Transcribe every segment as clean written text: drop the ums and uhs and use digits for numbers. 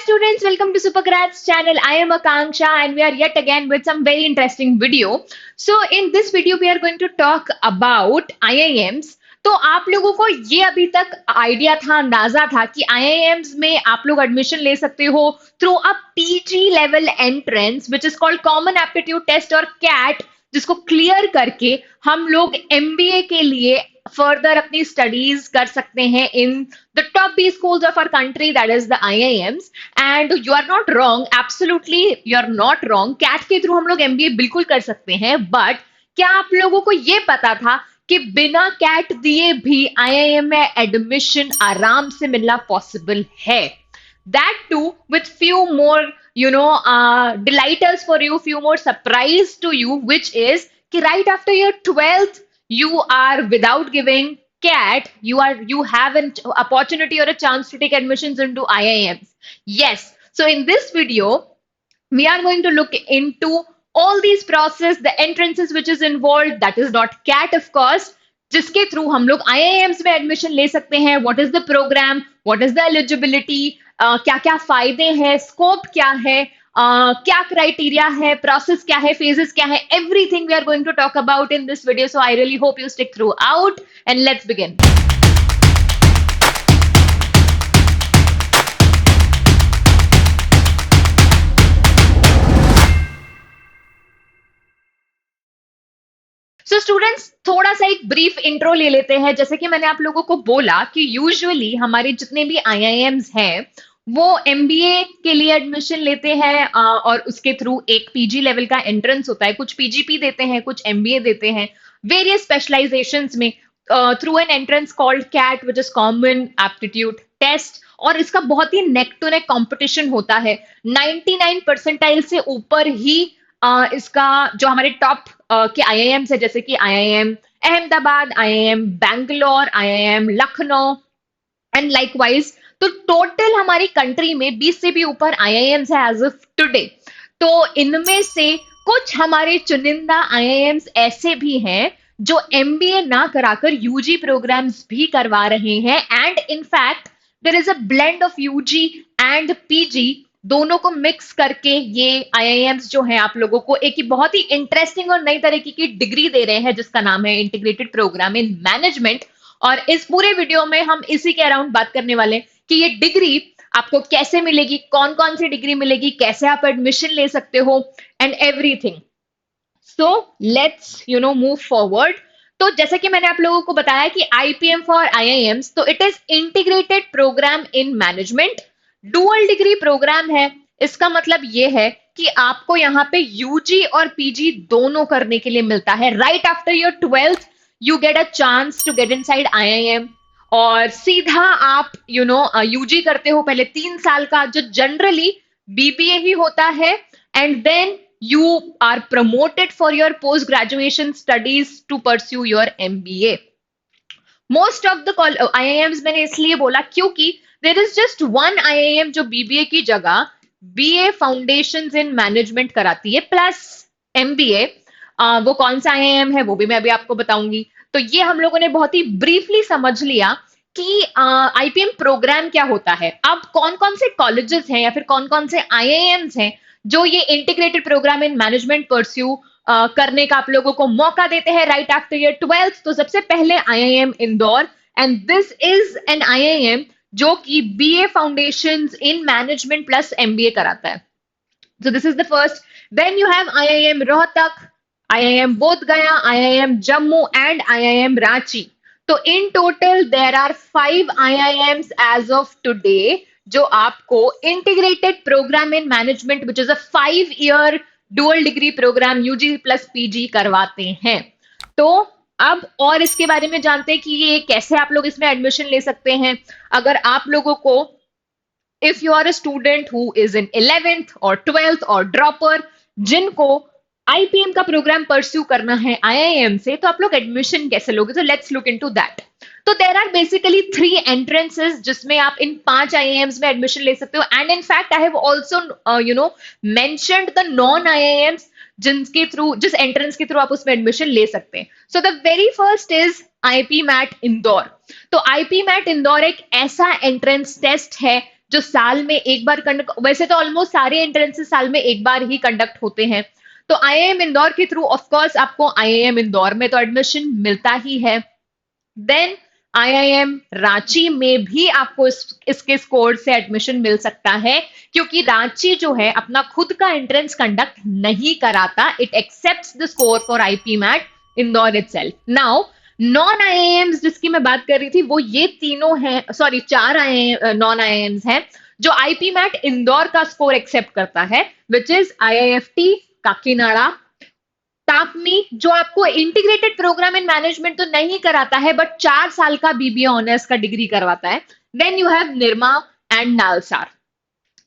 students, welcome to Supergrads channel. I am Akanksha and we are yet again with some very interesting video. So in this video we are going to talk about IIMs. तो आप लोगों को ये अभी तक idea था, अंदाजा था कि IIMs में आप लोग एडमिशन ले सकते हो through a PG level entrance which is called common aptitude test और कैट, जिसको क्लियर करके हम लोग MBA के लिए फर्दर अपनी स्टडीज कर सकते हैं in the top B schools of our country, that is the IIMs. And you are not wrong, absolutely you are not wrong. CAT के थ्रू हम लोग MBA बिल्कुल कर सकते हैं, बट क्या आप लोगों को ये पता था कि बिना कैट दिए भी IIM में एडमिशन आराम से मिलना पॉसिबल है? That too with few more, delighters for you, few more surprise to you, which is कि right after your 12th you are without giving CAT, you have an opportunity or a chance to take admissions into IIMs. Yes, so in this video we are going to look into all these process, the entrances which is involved, that is not CAT of course, जिसके through हम लोग IIMs में admission ले सकते हैं. What is the program, what is the eligibility, क्या क्या फायदे हैं, स्कोप क्या है, क्या क्राइटेरिया है, प्रोसेस क्या है, फेजेस क्या है, everything we are going to talk about in this video. So I really hope you stick throughout and let's begin. So students, थोड़ा सा एक ब्रीफ इंट्रो ले लेते हैं. जैसे कि मैंने आप लोगों को बोला कि यूजुअली हमारे जितने भी IIMs हैं वो MBA के लिए एडमिशन लेते हैं और उसके थ्रू एक PG लेवल का एंट्रेंस होता है. कुछ PGP देते हैं, कुछ MBA देते हैं वेरियस स्पेशलाइजेशंस में through an entrance called CAT which is common aptitude test. और इसका बहुत ही नेक टू नेक कॉम्पिटिशन होता है. 99 परसेंटाइल से ऊपर ही इसका जो हमारे टॉप के IIMs है, जैसे कि IIM Ahmedabad, IIM Bangalore, IIM Lucknow and likewise, तो टोटल हमारी कंट्री में 20 से भी ऊपर IIMs है एज ऑफ टुडे. तो इनमें से कुछ हमारे चुनिंदा IIMs ऐसे भी हैं जो MBA ना कराकर UG प्रोग्राम्स भी करवा रहे हैं. And in fact there is a blend of UG and PG, दोनों को मिक्स करके ये IIMs जो है आप लोगों को एक ही बहुत ही इंटरेस्टिंग और नई तरीके की डिग्री दे रहे हैं जिसका नाम है इंटीग्रेटेड प्रोग्राम इन मैनेजमेंट. और इस पूरे वीडियो में हम इसी के अराउंड बात करने वाले हैं कि ये डिग्री आपको कैसे मिलेगी, कौन कौन सी डिग्री मिलेगी, कैसे आप एडमिशन ले सकते हो and everything. So let's move forward. तो जैसे कि मैंने आप लोगों को बताया कि IPM फॉर IIMs, तो it is integrated programme in management, dual degree programme है. इसका मतलब ये है कि आपको यहाँ पे UG और PG दोनों करने के लिए मिलता है. Right after your 12th you get a chance to get inside IIM और सीधा आप UG करते हो पहले 3 साल का, जो जनरली BBA ही होता है. And then you are promoted for your post graduation studies to pursue your MBA. Most of the IIMs मैंने इसलिए बोला क्योंकि there is just one IIM जो BBA की जगह BA Foundations in Management कराती है प्लस MBA. वो कौन सा IIM है वो भी मैं अभी आपको बताऊंगी. तो ये हम लोगों ने बहुत ही ब्रीफली समझ लिया कि IPM प्रोग्राम क्या होता है. अब कौन कौन से कॉलेजेस हैं या फिर कौन कौन से IIMs हैं जो ये integrated programme in management pursue करने का आप लोगों को मौका देते हैं राइट आफ्टर ईयर 12th. तो सबसे पहले IIM Indore, and this is an IIM जो कि BA foundations in management plus MBA कराता है. So this is the first. Then you have IIM Rohtak, IIM Bodhgaya, IIM Jammu and IIM Ranchi. तो in total there are 5 IIMs as of today जो आपको integrated programme in management which is a 5-year dual degree programme UG plus PG करवाते हैं. तो अब और इसके बारे में जानते हैं कि ये कैसे आप लोग इसमें एडमिशन ले सकते हैं. अगर आप लोगों को, if you are a student who is in 11th और 12th और ड्रॉपर, जिनको IPM का प्रोग्राम परस्यू करना है IIM से, तो आप लोग एडमिशन कैसे लोगे? तो लेट्स लुक इनटू दैट. तो देयर आर बेसिकली 3 एंट्रेंसेस जिसमें आप इन 5 IIMs में एडमिशन ले सकते हो. And in fact I have also mentioned the non IIMs जिनके थ्रू, जिस एंट्रेंस के थ्रू आप उसमें एडमिशन ले सकते हैं. So the very first is IP MAT Indore. तो IP MAT इंदौर एक ऐसा एंट्रेंस टेस्ट है जो साल में एक बार कंडक्ट, वैसे तो ऑलमोस्ट सारे एंट्रेंसेस साल में एक बार ही कंडक्ट होते हैं। तो आईआईएम इंदौर के थ्रू ऑफ कोर्स आपको आईआईएम इंदौर में तो एडमिशन मिलता ही है। देन आईआईएम रांची में भी आपको इसके स्कोर से एडमिशन मिल सकता है, क्योंकि रांची जो है अपना खुद का एंट्रेंस कंडक्ट नहीं कराता, it accepts the score for IPMAT Indore itself. Now non IIMs जिसकी मैं बात कर रही थी वो ये तीनों हैं, सॉरी चार नॉन आईआईएम्स हैं जो आईपी मैट इंदौर का स्कोर एक्सेप्ट करता है, विच इज आईआईएफटी काकीनाडा, टापमी जो आपको इंटीग्रेटेड प्रोग्राम इन मैनेजमेंट तो नहीं कराता है बट 4 साल का बीबीए ऑनर्स का डिग्री करवाता है। Then you have Nirma and Nalsar.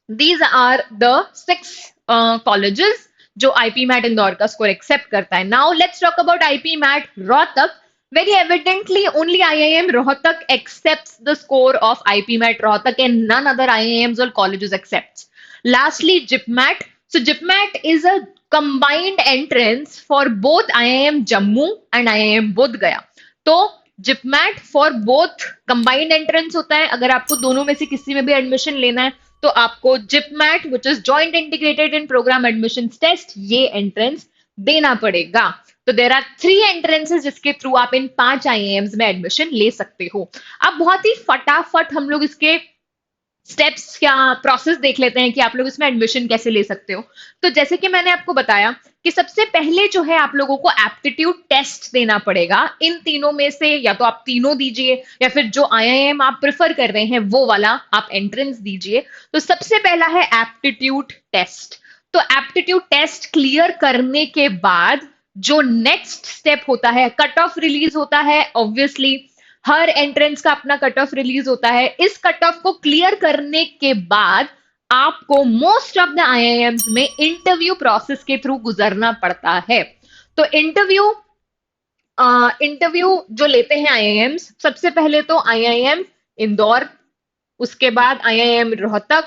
These are the 6 colleges जो आईपी मैट इंदौर का स्कोर एक्सेप्ट करता है। Now let's talk about IPMAT Rohtak. Very evidently, only IIM Rohtak accepts the score of IPMAT Rohtak and none other IIMs or colleges accepts. Lastly, JIPMAT. So JIPMAT is a combined entrance for both IIM Jammu and IIM Bodh Gaya. तो JIPMAT for both combined entrance होता है। अगर आपको दोनों में से किसी में भी एडमिशन लेना है तो आपको JIPMAT which is Joint Integrated in Program Admissions Test ये एंट्रेंस देना पड़ेगा। तो देर आर 3 एंट्रेंसेस जिसके थ्रू आप इन 5 आईआईएम्स में एडमिशन ले सकते हो। अब बहुत ही फटाफट हम लोग इसके स्टेप्स क्या प्रोसेस देख लेते हैं कि आप लोग इसमें एडमिशन कैसे ले सकते हो। तो जैसे कि मैंने आपको बताया कि सबसे पहले जो है आप लोगों को एप्टीट्यूड टेस्ट देना पड़ेगा। इन तीनों में से या तो आप तीनों दीजिए या फिर जो आईआईएम आप प्रेफर कर रहे हैं वो वाला आप एंट्रेंस दीजिए। तो सबसे पहला है एप्टीट्यूड टेस्ट। तो एप्टीट्यूड टेस्ट क्लियर करने के बाद जो नेक्स्ट स्टेप होता है, कट ऑफ रिलीज होता है। ऑब्वियसली हर एंट्रेंस का अपना कट ऑफ रिलीज होता है। इस कट ऑफ को क्लियर करने के बाद आपको मोस्ट ऑफ द आईआईएम्स में इंटरव्यू प्रोसेस के थ्रू गुजरना पड़ता है। तो इंटरव्यू जो लेते हैं आईआईएम्स, सबसे पहले तो आईआईएम इंदौर, उसके बाद आईआईएम रोहतक,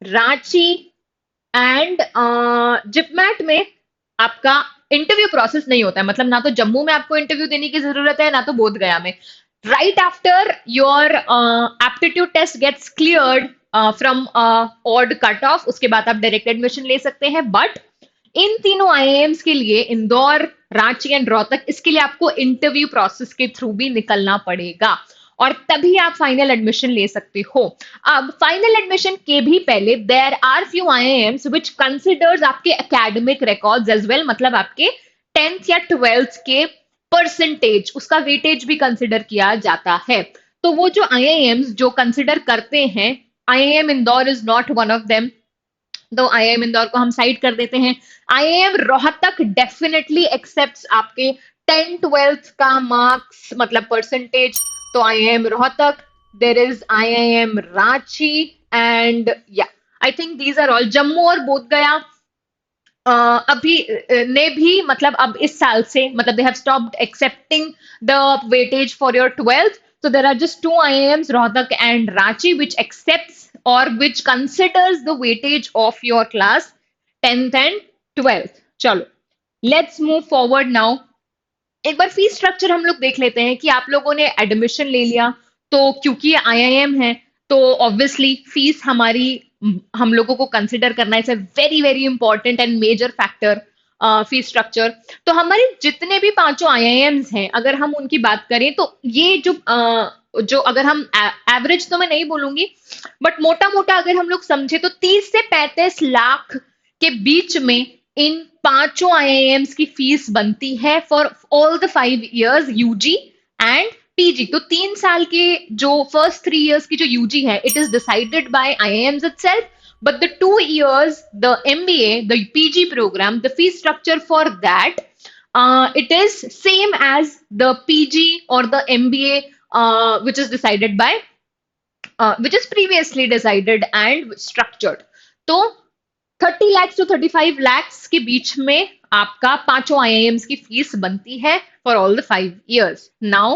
रांची एंड जिपमैट में आपका इंटरव्यू प्रोसेस नहीं होता है। मतलब ना तो जम्मू में आपको इंटरव्यू देने की जरूरत है ना तो बोध गया में। Right after your aptitude test gets cleared from odd cut off, उसके बाद आप डायरेक्ट एडमिशन ले सकते हैं। बट इन तीनों आईआईएम्स के लिए, इंदौर, रांची एंड रोहतक, इसके लिए आपको इंटरव्यू प्रोसेस के थ्रू भी निकलना पड़ेगा और तभी आप फाइनल एडमिशन ले सकते हो। अब फाइनल एडमिशन के भी पहले there are few IIMs which considers आपके एकेडमिक रिकॉर्ड्स एज वेल, मतलब आपके 10th या 12th के परसेंटेज, उसका वेटेज भी कंसिडर किया जाता है। तो वो जो आईआईएम्स जो कंसिडर करते हैं, IIM Indore is not one of them, तो आईआईएम इंदौर को हम साइड कर देते हैं। आईआईएम रोहतक डेफिनेटली एक्सेप्ट्स आपके 10th-12th का मार्क्स, मतलब परसेंटेज। तो IIM Rohtak, there is IIM Ranchi and या I think these are all. Jammu और बोध गया अभी ने भी, मतलब अब इस साल से, मतलब they have stopped accepting the weightage for your 12th. So there are just 2 IIMs, Rohtak and Ranchi, which accepts or which considers the weightage of your class 10th and 12th. चलो, let's move forward now. एक बार fees structure हम लोग देख लेते हैं कि आप लोगों ने एडमिशन ले लिया तो क्योंकि आईआईएम है तो ऑब्वियसली फीस हमारी, हम लोगों को कंसिडर करना है, it's a very very important and major factor fees structure. तो हमारे जितने भी 5 आईआईएम्स हैं, अगर हम उनकी बात करें तो ये जो अगर हम एवरेज तो मैं नहीं बोलूंगी बट मोटा मोटा अगर हम लोग समझे तो 30 से 35 लाख के बीच में इन 5 आईआईएम्स की फीस बनती है for all the 5 years UG and PG. तो 3 साल के जो फर्स्ट 3 years की जो यूजी है, it is decided by IIMs itself, but the 2 years, the MBA, the PG program, the fee structure for that, it is same as the PG or the MBA, which is decided by, which is previously decided and structured. तो 30 lakhs to 35 lakhs के बीच में आपका 5 IIMs की fees बनती है for all the 5 years. Now,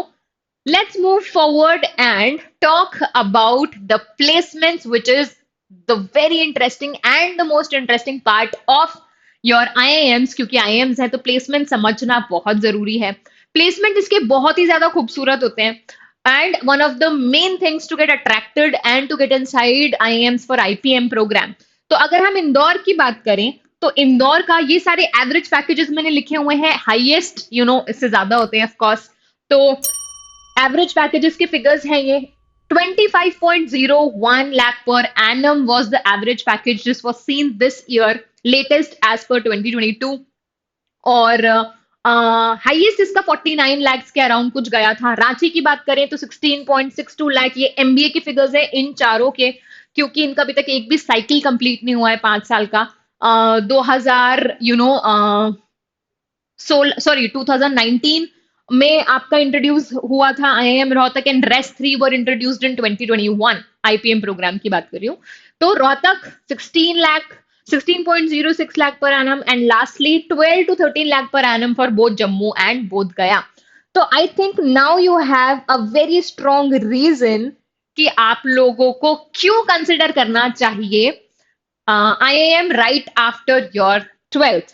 let's move forward and talk about the placements, which is the very interesting and the most interesting part of your IIMs, क्योंकि IIMs है तो placement समझना बहुत जरूरी है। प्लेसमेंट इसके बहुत ही ज्यादा खूबसूरत होते हैं। and one of the main things to get attracted and to get inside IIMs for IPM program. तो अगर हम इंदौर की बात करें तो इंदौर का ये सारे एवरेज पैकेजेस मैंने लिखे हुए हैं, हाईएस्ट इससे ज्यादा होते हैं ऑफ कोर्स। तो एवरेज पैकेजेस के फिगर्स हैं ये। 25.01 lakh per annum was the average package this was seen this year, latest as per 2022। और हाईएस्ट इसका 49 lakhs के अराउंड कुछ गया था। रांची की बात करें तो 16.62 लाख, ये एमबीए के फिगर्स है इन चारों के, क्योंकि इनका अभी तक एक भी साइकिल कंप्लीट नहीं हुआ है 5 साल का। 2000 2019 में आपका इंट्रोड्यूस हुआ था IIM Rohtak, and rest 3 were introduced in 2021 IPM programme की बात कर रही हूँ। तो Rohtak 16.06 lakh per annum, and lastly 12 to 13 lakh per annum for both Jammu and both Gaya। तो I think now you have a very strong reason कि आप लोगों को क्यों कंसिडर करना चाहिए IIM right after your 12th।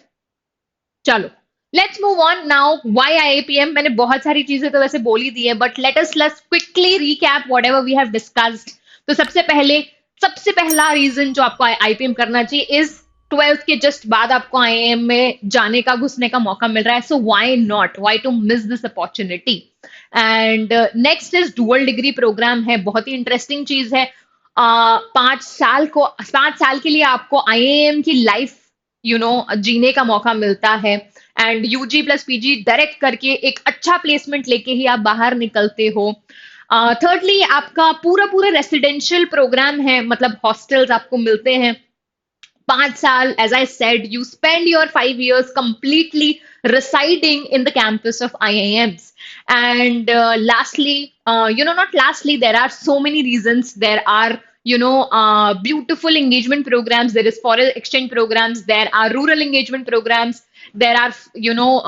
चलो let's move on now. Why IIPM, मैंने बहुत सारी चीजें तो वैसे बोल ही दी है, but let's quickly recap whatever we have discussed. तो सबसे पहला रीजन जो आपको आईपीएम करना चाहिए इज 12th के जस्ट बाद आपको आईआईएम में जाने का, घुसने का मौका मिल रहा है। So why not, why to miss this opportunity. And next is dual degree programme है, बहुत ही इंटरेस्टिंग चीज है। 5 साल के लिए आपको आईआईएम की लाइफ जीने का मौका मिलता है, and UG plus PG direct करके एक अच्छा प्लेसमेंट लेके ही आप बाहर निकलते हो। थर्डली आपका पूरा रेसिडेंशियल प्रोग्राम है, मतलब हॉस्टल्स आपको मिलते हैं 5 साल। As I said, you spend your 5 years completely residing in the campus of IIMs। And not lastly, there are so many reasons. There are beautiful engagement programs, there is foreign exchange programs, there are rural engagement programs, there are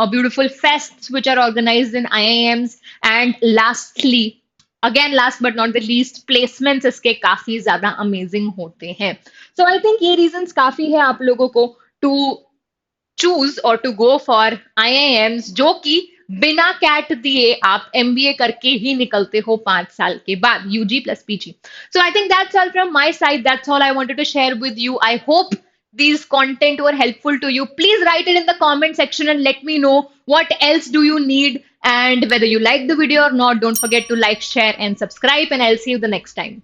beautiful fests which are organized in IIMs, and lastly, again last but not the least, placements इसके काफी ज्यादा amazing होते हैं। So I think ये reasons काफी है आप लोगों को to choose or to go for IIMs, जो कि बिना कैट दिए आप एमबीए करके ही निकलते हो 5 साल के बाद, UG plus PG. So I think that's all from my side, that's all I wanted to share with you. I hope these content were helpful to you. Please write it in the comment section and let me know what else do you need, and whether you like the video or not. Don't forget to like, share and subscribe, and I'll see you the next time.